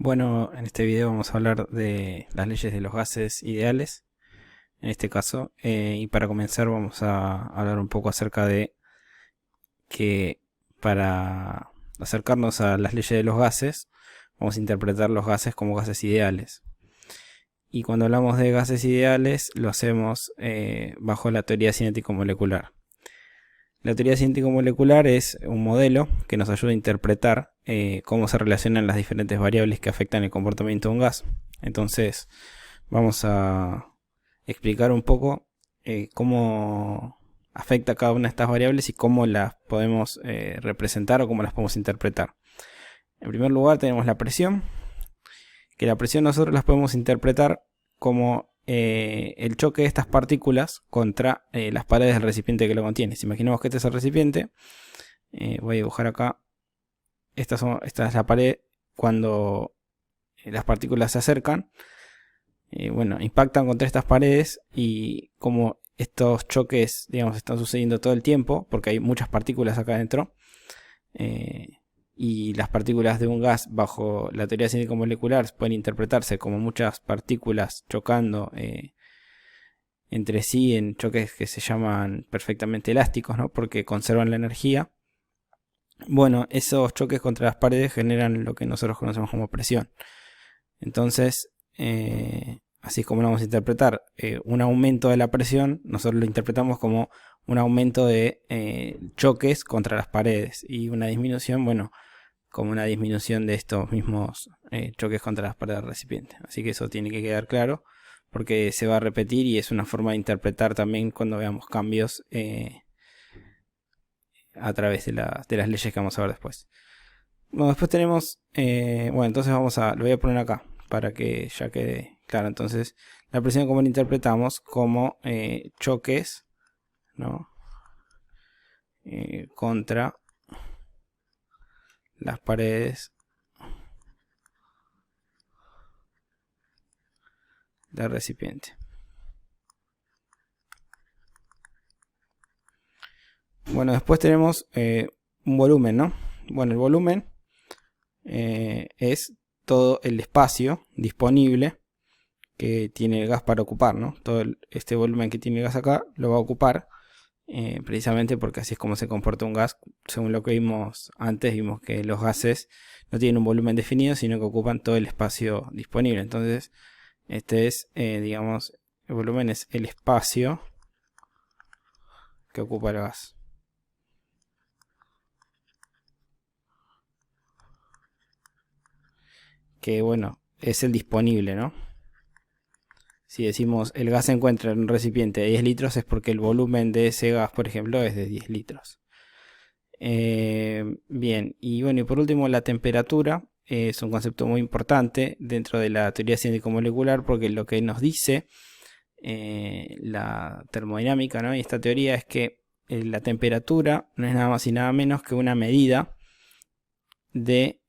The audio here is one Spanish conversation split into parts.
Bueno, en este video vamos a hablar de las leyes de los gases ideales, en este caso, y para comenzar vamos a hablar un poco acerca de que para acercarnos a las leyes de los gases, vamos a interpretar los gases como gases ideales. Y cuando hablamos de gases ideales, lo hacemos bajo la teoría cinético-molecular. La teoría cinético-molecular es un modelo que nos ayuda a interpretar cómo se relacionan las diferentes variables que afectan el comportamiento de un gas. Entonces, vamos a explicar un poco cómo afecta cada una de estas variables y cómo las podemos representar o cómo las podemos interpretar. En primer lugar tenemos la presión, que la presión nosotros las podemos interpretar como el choque de estas partículas contra las paredes del recipiente que lo contiene. Si imaginamos que este es el recipiente, voy a dibujar acá, esta es la pared. Cuando las partículas se acercan, impactan contra estas paredes, y como estos choques, digamos, están sucediendo todo el tiempo, porque hay muchas partículas acá adentro, y las partículas de un gas bajo la teoría cinético-molecular pueden interpretarse como muchas partículas chocando entre sí en choques que se llaman perfectamente elásticos, ¿no? Porque conservan la energía. Bueno, esos choques contra las paredes generan lo que nosotros conocemos como presión. Entonces, así es como lo vamos a interpretar. Un aumento de la presión, nosotros lo interpretamos como un aumento de choques contra las paredes, y una disminución, bueno, como una disminución de estos mismos choques contra las paredes del recipiente. Así que eso tiene que quedar claro, porque se va a repetir y es una forma de interpretar también cuando veamos cambios a través de las leyes que vamos a ver después. Bueno, después tenemos, entonces lo voy a poner acá para que ya quede claro. Entonces, la presión, como la interpretamos como choques, ¿no? Contra las paredes del recipiente. Bueno, después tenemos un volumen, ¿no? Bueno, el volumen es todo el espacio disponible que tiene el gas para ocupar, ¿no? Todo este volumen que tiene el gas acá lo va a ocupar, precisamente porque así es como se comporta un gas. Según lo que vimos antes, vimos que los gases no tienen un volumen definido, sino que ocupan todo el espacio disponible. Entonces, este es, digamos, el volumen es el espacio que ocupa el gas. Que, bueno, es el disponible, ¿no? Si decimos el gas se encuentra en un recipiente de 10 litros, es porque el volumen de ese gas, por ejemplo, es de 10 litros. Bien, y bueno, y por último, la temperatura es un concepto muy importante dentro de la teoría cinético-molecular, porque lo que nos dice la termodinámica, ¿no? Y esta teoría es que la temperatura no es nada más y nada menos que una medida de,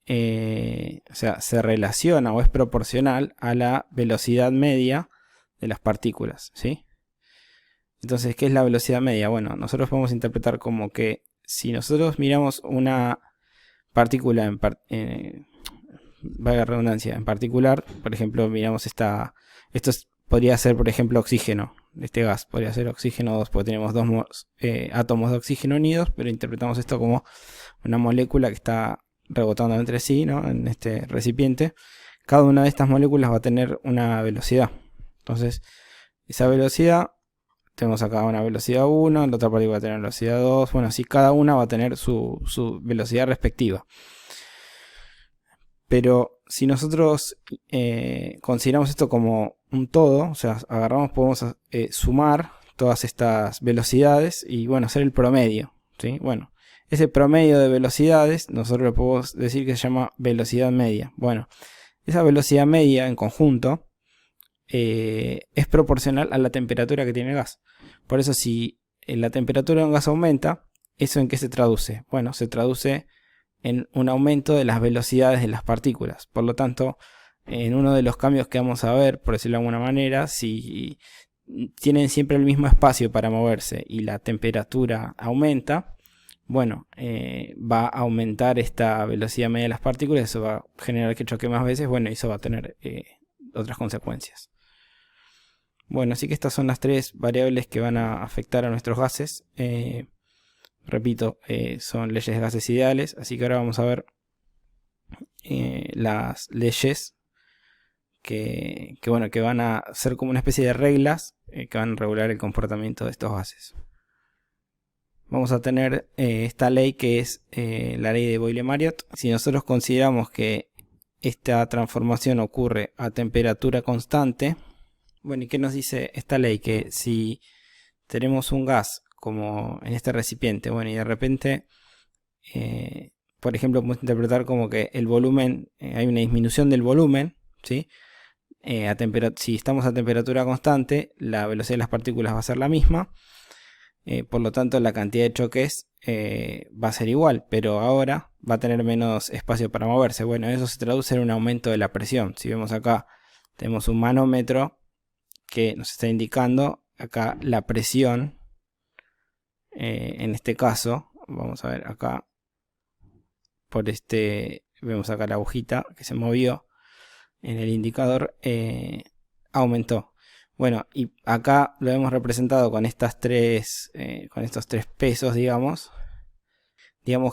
o sea, se relaciona o es proporcional a la velocidad media de las partículas, ¿sí? Entonces, ¿qué es la velocidad media? Bueno, nosotros podemos interpretar como que si nosotros miramos una partícula valga la redundancia, en particular, por ejemplo, miramos podría ser, por ejemplo, oxígeno. Este gas podría ser oxígeno 2, porque tenemos dos átomos de oxígeno unidos, pero interpretamos esto como una molécula que está rebotando entre sí, ¿no? En este recipiente. Cada una de estas moléculas va a tener una velocidad. Entonces, esa velocidad, tenemos acá una velocidad 1, la otra partícula va a tener velocidad 2. Bueno, así cada una va a tener su velocidad respectiva. Pero si nosotros consideramos esto como un todo, o sea, podemos sumar todas estas velocidades y, bueno, hacer el promedio, ¿sí? Bueno, ese promedio de velocidades nosotros lo podemos decir que se llama velocidad media. Bueno, esa velocidad media en conjunto es proporcional a la temperatura que tiene el gas. Por eso, si la temperatura de un gas aumenta, ¿eso en qué se traduce? Bueno, se traduce en un aumento de las velocidades de las partículas. Por lo tanto, en uno de los cambios que vamos a ver, por decirlo de alguna manera, si tienen siempre el mismo espacio para moverse y la temperatura aumenta, bueno, va a aumentar esta velocidad media de las partículas, eso va a generar que choque más veces, bueno, y eso va a tener otras consecuencias. Bueno, así que estas son las tres variables que van a afectar a nuestros gases. Repito, son leyes de gases ideales, así que ahora vamos a ver las leyes bueno, que van a ser como una especie de reglas que van a regular el comportamiento de estos gases. Vamos a tener esta ley que es la ley de Boyle-Mariotte. Si nosotros consideramos que esta transformación ocurre a temperatura constante, bueno, ¿y qué nos dice esta ley? Que si tenemos un gas como en este recipiente, bueno, y de repente, por ejemplo, podemos interpretar como que el volumen, hay una disminución del volumen, ¿sí? Si estamos a temperatura constante, la velocidad de las partículas va a ser la misma. Por lo tanto, la cantidad de choques va a ser igual, pero ahora va a tener menos espacio para moverse. Bueno, eso se traduce en un aumento de la presión. Si vemos acá, tenemos un manómetro que nos está indicando acá la presión. En este caso, vamos a ver acá, vemos acá la agujita que se movió en el indicador, aumentó. Bueno, y acá lo hemos representado con estos tres pesos, digamos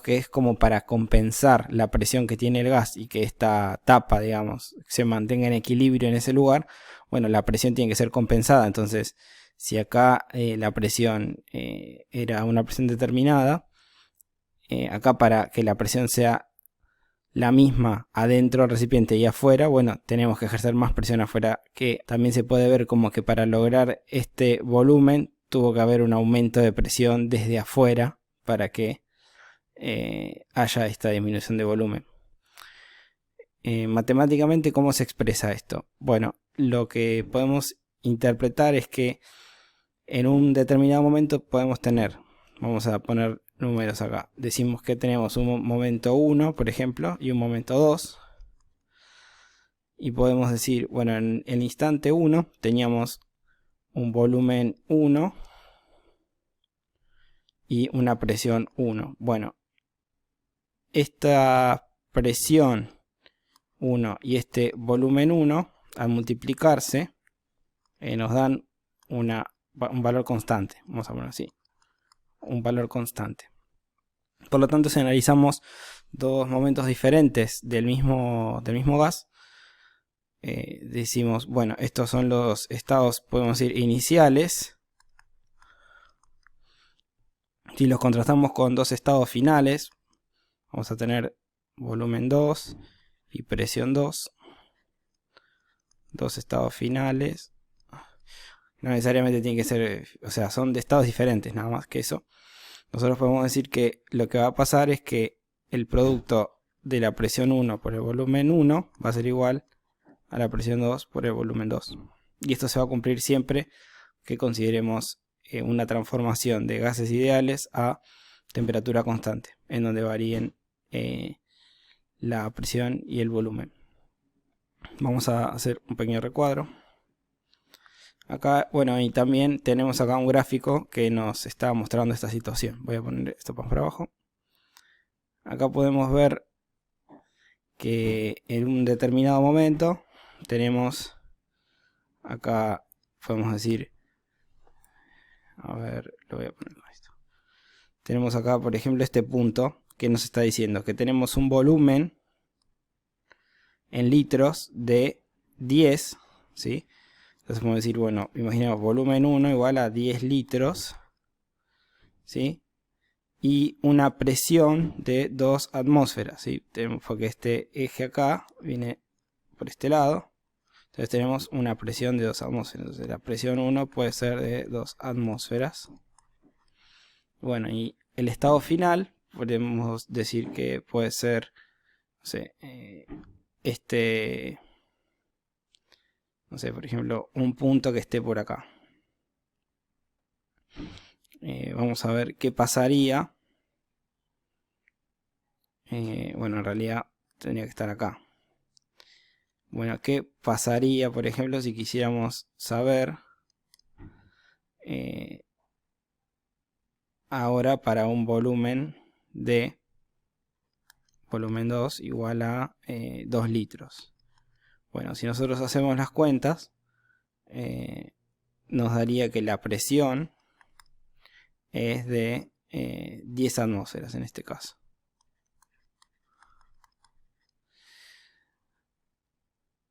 que es como para compensar la presión que tiene el gas y que esta tapa, digamos, se mantenga en equilibrio en ese lugar. Bueno, la presión tiene que ser compensada, entonces si acá la presión era una presión determinada, acá para que la presión sea la misma adentro del recipiente y afuera, bueno, tenemos que ejercer más presión afuera, que también se puede ver como que para lograr este volumen tuvo que haber un aumento de presión desde afuera para que haya esta disminución de volumen. Matemáticamente, ¿cómo se expresa esto? Bueno, lo que podemos interpretar es que en un determinado momento podemos tener, vamos a poner números acá, decimos que tenemos un momento 1, por ejemplo, y un momento 2, y podemos decir, bueno, en el instante 1 teníamos un volumen 1 y una presión 1. Bueno, esta presión 1 y este volumen 1 al multiplicarse nos dan un valor constante, vamos a poner así, un valor constante. Por lo tanto, si analizamos dos momentos diferentes del mismo gas, decimos, bueno, estos son los estados, podemos decir, iniciales. Si los contrastamos con dos estados finales, vamos a tener volumen 2 y presión 2. Dos estados finales. No necesariamente tiene que ser, o sea, son de estados diferentes, nada más que eso. Nosotros podemos decir que lo que va a pasar es que el producto de la presión 1 por el volumen 1 va a ser igual a la presión 2 por el volumen 2. Y esto se va a cumplir siempre que consideremos una transformación de gases ideales a temperatura constante, en donde varíen la presión y el volumen. Vamos a hacer un pequeño recuadro. Acá, bueno, y también tenemos acá un gráfico que nos está mostrando esta situación. Voy a poner esto más para abajo. Acá podemos ver que en un determinado momento tenemos acá, podemos decir, a ver, lo voy a poner con esto. Tenemos acá, por ejemplo, este punto que nos está diciendo que tenemos un volumen en litros de 10, ¿sí? Entonces podemos decir, bueno, imaginemos volumen 1 igual a 10 litros, ¿sí? Y una presión de 2 atmósferas, ¿sí? Porque este eje acá viene por este lado. Entonces tenemos una presión de 2 atmósferas. Entonces la presión 1 puede ser de 2 atmósferas. Bueno, y el estado final podemos decir que puede ser, no sé, no sé, por ejemplo, un punto que esté por acá. Vamos a ver qué pasaría. Bueno, en realidad tendría que estar acá. Bueno, ¿qué pasaría, por ejemplo, si quisiéramos saber ahora para un volumen de volumen 2 igual a 2 litros. Bueno, si nosotros hacemos las cuentas, nos daría que la presión es de 10 atmósferas en este caso.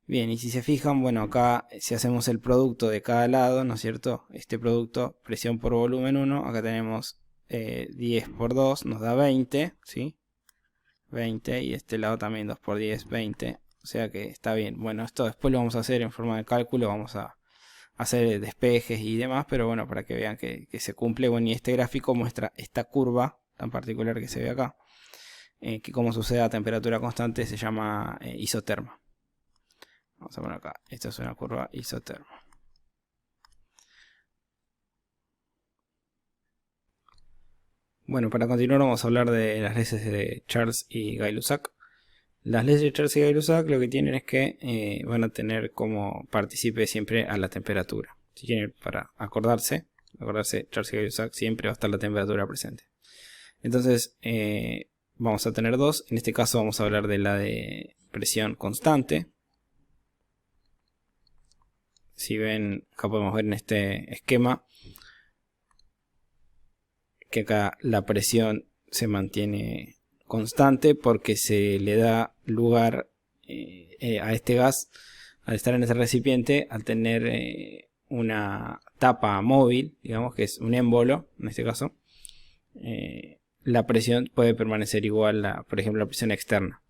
Bien, y si se fijan, bueno, acá si hacemos el producto de cada lado, ¿no es cierto? Este producto, presión por volumen 1, acá tenemos 10 por 2, nos da 20, ¿sí? 20, y este lado también 2 por 10, 20. O sea que está bien. Bueno, esto después lo vamos a hacer en forma de cálculo, vamos a hacer despejes y demás, pero bueno, para que vean que se cumple. Bueno, y este gráfico muestra esta curva tan particular que se ve acá, que como sucede a temperatura constante se llama isoterma. Vamos a poner acá, esta es una curva isoterma. Bueno, para continuar vamos a hablar de las leyes de Charles y Gay-Lussac. Las leyes de Charles y Gay-Lussac lo que tienen es que van a tener como partícipe siempre a la temperatura. Si quieren, para acordarse, Charles y Gay-Lussac siempre va a estar la temperatura presente. Entonces vamos a tener dos. En este caso vamos a hablar de la de presión constante. Si ven, acá podemos ver en este esquema que acá la presión se mantiene constante porque se le da lugar a este gas, al estar en ese recipiente, al tener una tapa móvil, digamos que es un émbolo en este caso, la presión puede permanecer igual a, por ejemplo, la presión externa.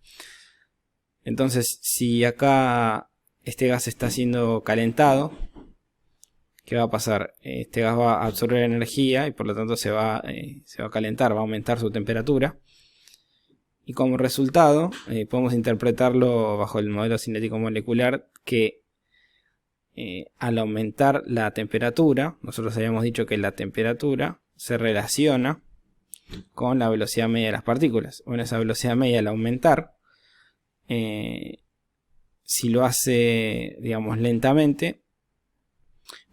Entonces, si acá este gas está siendo calentado, ¿qué va a pasar? Este gas va a absorber energía y por lo tanto se va a calentar, va a aumentar su temperatura. Y como resultado, podemos interpretarlo bajo el modelo cinético molecular que al aumentar la temperatura, nosotros habíamos dicho que la temperatura se relaciona con la velocidad media de las partículas. Bueno, esa velocidad media al aumentar, si lo hace, digamos, lentamente,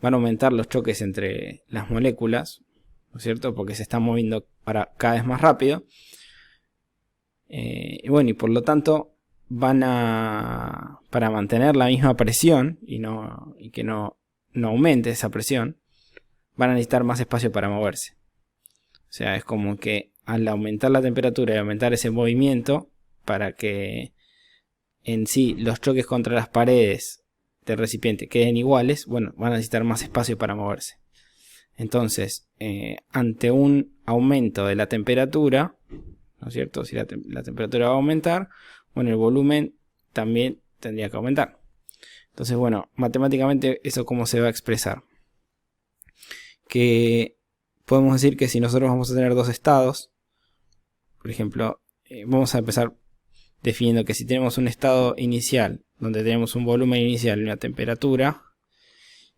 van a aumentar los choques entre las moléculas, ¿no es cierto? Porque se están moviendo cada vez más rápido. Y bueno, y por lo tanto para mantener la misma presión y que no aumente esa presión, van a necesitar más espacio para moverse. O sea, es como que al aumentar la temperatura y aumentar ese movimiento, para que en sí los choques contra las paredes del recipiente queden iguales, bueno, van a necesitar más espacio para moverse. Entonces, ante un aumento de la temperatura, ¿no es cierto? Si la temperatura va a aumentar, bueno, el volumen también tendría que aumentar. Entonces, bueno, matemáticamente eso cómo se va a expresar. Que podemos decir que si nosotros vamos a tener dos estados, por ejemplo, vamos a empezar definiendo que si tenemos un estado inicial, donde tenemos un volumen inicial y una temperatura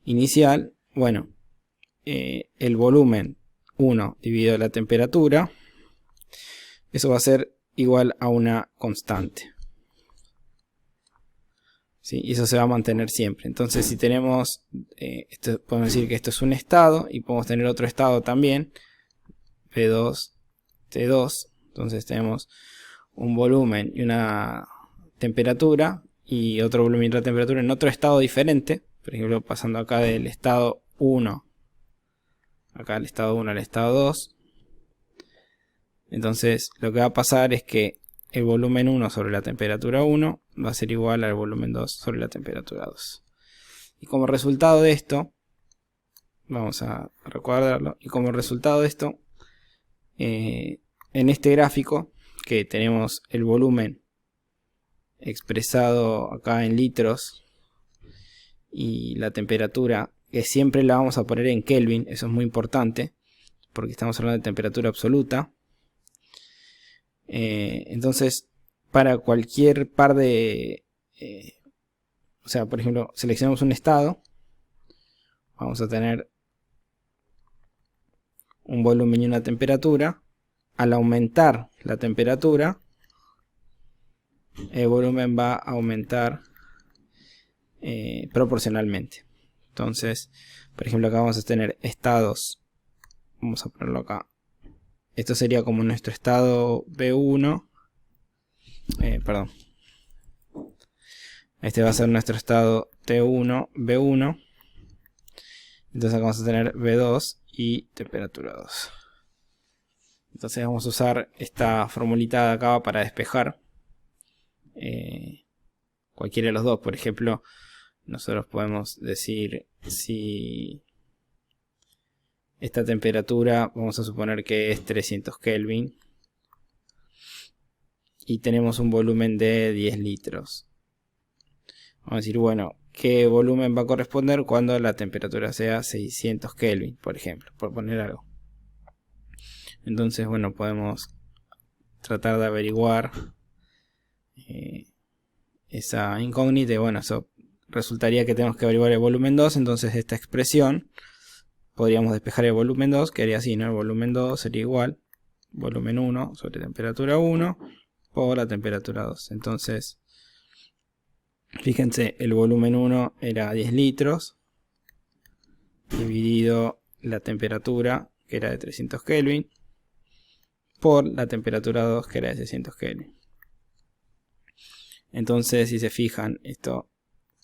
inicial, bueno, el volumen 1 dividido la temperatura, eso va a ser igual a una constante. ¿Sí? Y eso se va a mantener siempre. Entonces, si tenemos, podemos decir que esto es un estado y podemos tener otro estado también, P2, T2. Entonces tenemos un volumen y una temperatura y otro volumen y otra temperatura en otro estado diferente. Por ejemplo, pasando acá del estado 1, acá al estado 1 al estado 2. Entonces lo que va a pasar es que el volumen 1 sobre la temperatura 1 va a ser igual al volumen 2 sobre la temperatura 2. Y como resultado de esto, vamos a recuadrarlo, y como resultado de esto, en este gráfico que tenemos el volumen expresado acá en litros y la temperatura, que siempre la vamos a poner en Kelvin, eso es muy importante porque estamos hablando de temperatura absoluta. Entonces, para cualquier par de... o sea, por ejemplo, seleccionamos un estado, vamos a tener un volumen y una temperatura. Al aumentar la temperatura, el volumen va a aumentar proporcionalmente. Entonces, por ejemplo, acá vamos a tener estados, vamos a ponerlo acá, esto sería como nuestro estado B1. Perdón. Este va a ser nuestro estado T1, B1. Entonces vamos a tener B2 y temperatura 2. Entonces vamos a usar esta formulita de acá para despejar cualquiera de los dos. Por ejemplo, nosotros podemos decir si esta temperatura, vamos a suponer que es 300 Kelvin. Y tenemos un volumen de 10 litros. Vamos a decir, bueno, ¿qué volumen va a corresponder cuando la temperatura sea 600 Kelvin, por ejemplo? Por poner algo. Entonces, bueno, podemos tratar de averiguar esa incógnita. Y bueno, eso resultaría que tenemos que averiguar el volumen 2. Entonces esta expresión podríamos despejar el volumen 2, que haría así, ¿no? El volumen 2 sería igual volumen 1 sobre temperatura 1 por la temperatura 2. Entonces, fíjense, el volumen 1 era 10 litros dividido la temperatura, que era de 300 Kelvin, por la temperatura 2, que era de 600 Kelvin. Entonces, si se fijan, esto,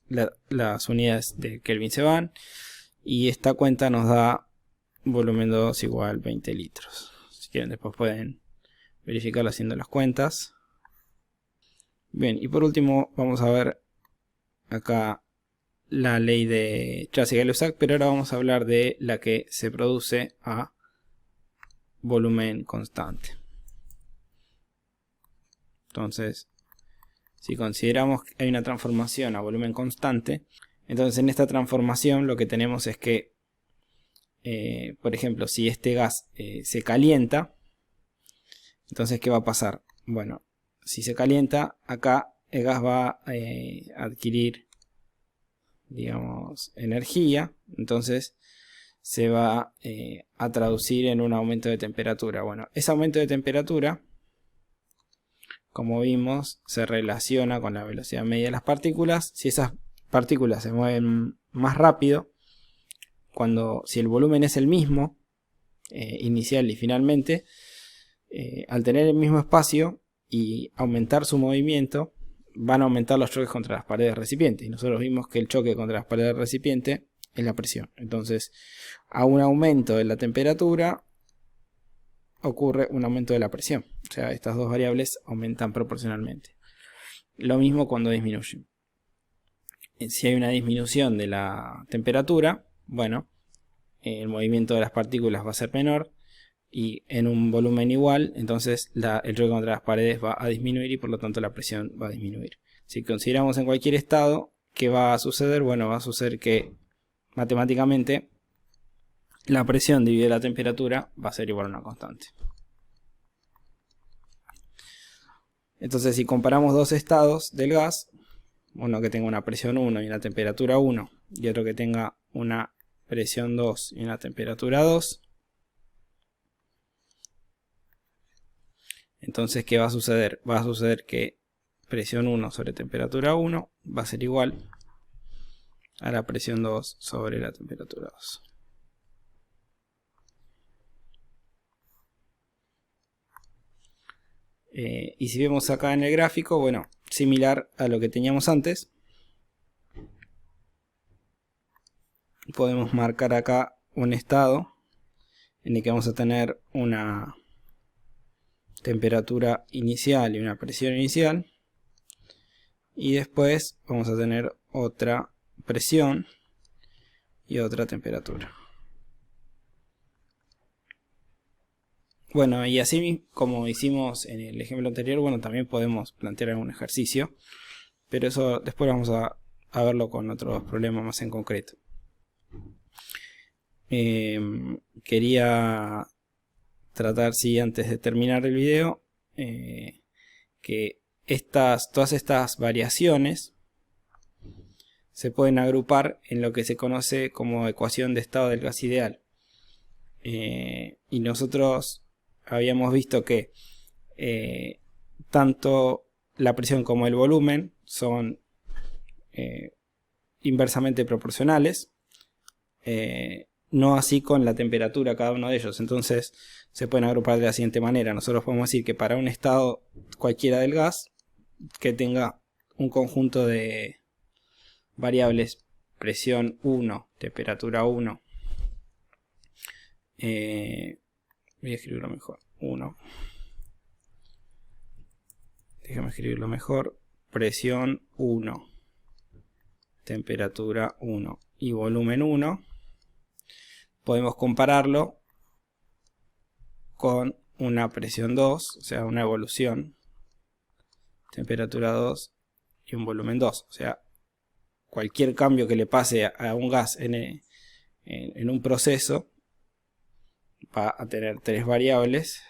las unidades de Kelvin se van, y esta cuenta nos da volumen 2 igual 20 litros. Si quieren, después pueden verificarlo haciendo las cuentas. Bien, y por último vamos a ver acá la ley de Chassis-Gay-Lussac, pero ahora vamos a hablar de la que se produce a volumen constante. Entonces, si consideramos que hay una transformación a volumen constante, entonces en esta transformación lo que tenemos es que, por ejemplo, si este gas se calienta, entonces ¿qué va a pasar? Bueno, si se calienta, acá el gas va a adquirir, digamos, energía, entonces se va a traducir en un aumento de temperatura. Bueno, ese aumento de temperatura, como vimos, se relaciona con la velocidad media de las partículas. Si esas partículas se mueven más rápido, si el volumen es el mismo, inicial y finalmente, al tener el mismo espacio y aumentar su movimiento, van a aumentar los choques contra las paredes del recipiente. Y nosotros vimos que el choque contra las paredes del recipiente es la presión. Entonces, a un aumento de la temperatura ocurre un aumento de la presión. O sea, estas dos variables aumentan proporcionalmente. Lo mismo cuando disminuyen. Si hay una disminución de la temperatura, bueno, el movimiento de las partículas va a ser menor, y en un volumen igual, entonces el choque contra las paredes va a disminuir y por lo tanto la presión va a disminuir. Si consideramos en cualquier estado, ¿qué va a suceder? Bueno, va a suceder que matemáticamente la presión dividida la temperatura va a ser igual a una constante. Entonces, si comparamos dos estados del gas, uno que tenga una presión 1 y una temperatura 1, y otro que tenga una presión 2 y una temperatura 2, entonces, ¿qué va a suceder? Va a suceder que presión 1 sobre temperatura 1 va a ser igual a la presión 2 sobre la temperatura 2. Y si vemos acá en el gráfico, bueno, similar a lo que teníamos antes, podemos marcar acá un estado en el que vamos a tener una temperatura inicial y una presión inicial, y después vamos a tener otra presión y otra temperatura. Bueno, y así como hicimos en el ejemplo anterior, bueno, también podemos plantear algún ejercicio, pero eso después vamos a verlo con otros problemas más en concreto. Quería tratar, sí, antes de terminar el video, que todas estas variaciones se pueden agrupar en lo que se conoce como ecuación de estado del gas ideal. Y nosotros habíamos visto que tanto la presión como el volumen son inversamente proporcionales. no así con la temperatura cada uno de ellos. Entonces se pueden agrupar de la siguiente manera. Nosotros podemos decir que para un estado cualquiera del gas que tenga un conjunto de variables, presión 1, temperatura 1, voy a escribirlo mejor, 1, déjame escribirlo mejor, presión 1, temperatura 1 y volumen 1, podemos compararlo con una presión 2, o sea, una evolución, temperatura 2 y un volumen 2. O sea, cualquier cambio que le pase a un gas en un proceso va a tener tres variables,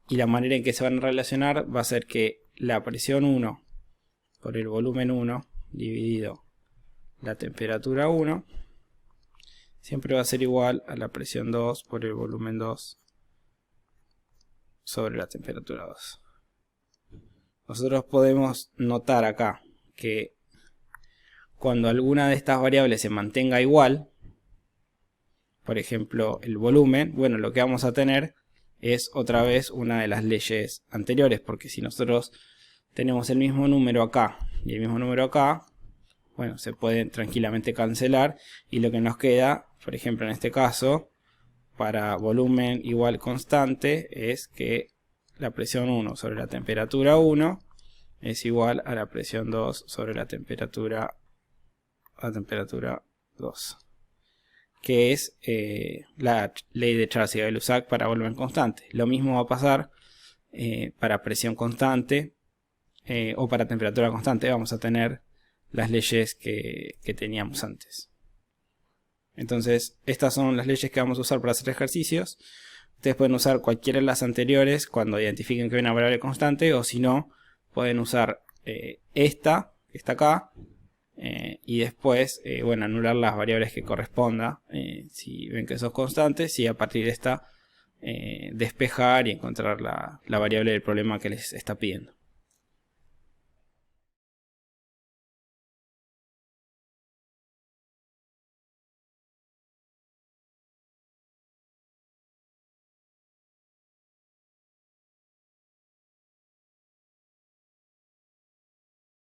y la manera en que se van a relacionar va a ser que la presión 1 por el volumen 1 dividido la temperatura 1 siempre va a ser igual a la presión 2 por el volumen 2 sobre la temperatura 2. Nosotros podemos notar acá que cuando alguna de estas variables se mantenga igual, por ejemplo el volumen, bueno, lo que vamos a tener es otra vez una de las leyes anteriores, porque si nosotros tenemos el mismo número acá y el mismo número acá, bueno, se pueden tranquilamente cancelar, y lo que nos queda, por ejemplo en este caso, para volumen igual constante, es que la presión 1 sobre la temperatura 1 es igual a la presión 2 sobre la temperatura 2, que es la ley de Charles y Gay-Lussac para volumen constante. Lo mismo va a pasar para presión constante o para temperatura constante. Vamos a tener las leyes que teníamos antes. Entonces, estas son las leyes que vamos a usar para hacer ejercicios. Ustedes pueden usar cualquiera de las anteriores cuando identifiquen que hay una variable constante, o si no, pueden usar esta que está acá, y después bueno, anular las variables que corresponda, si ven que son constantes, y a partir de esta despejar y encontrar la variable del problema que les está pidiendo.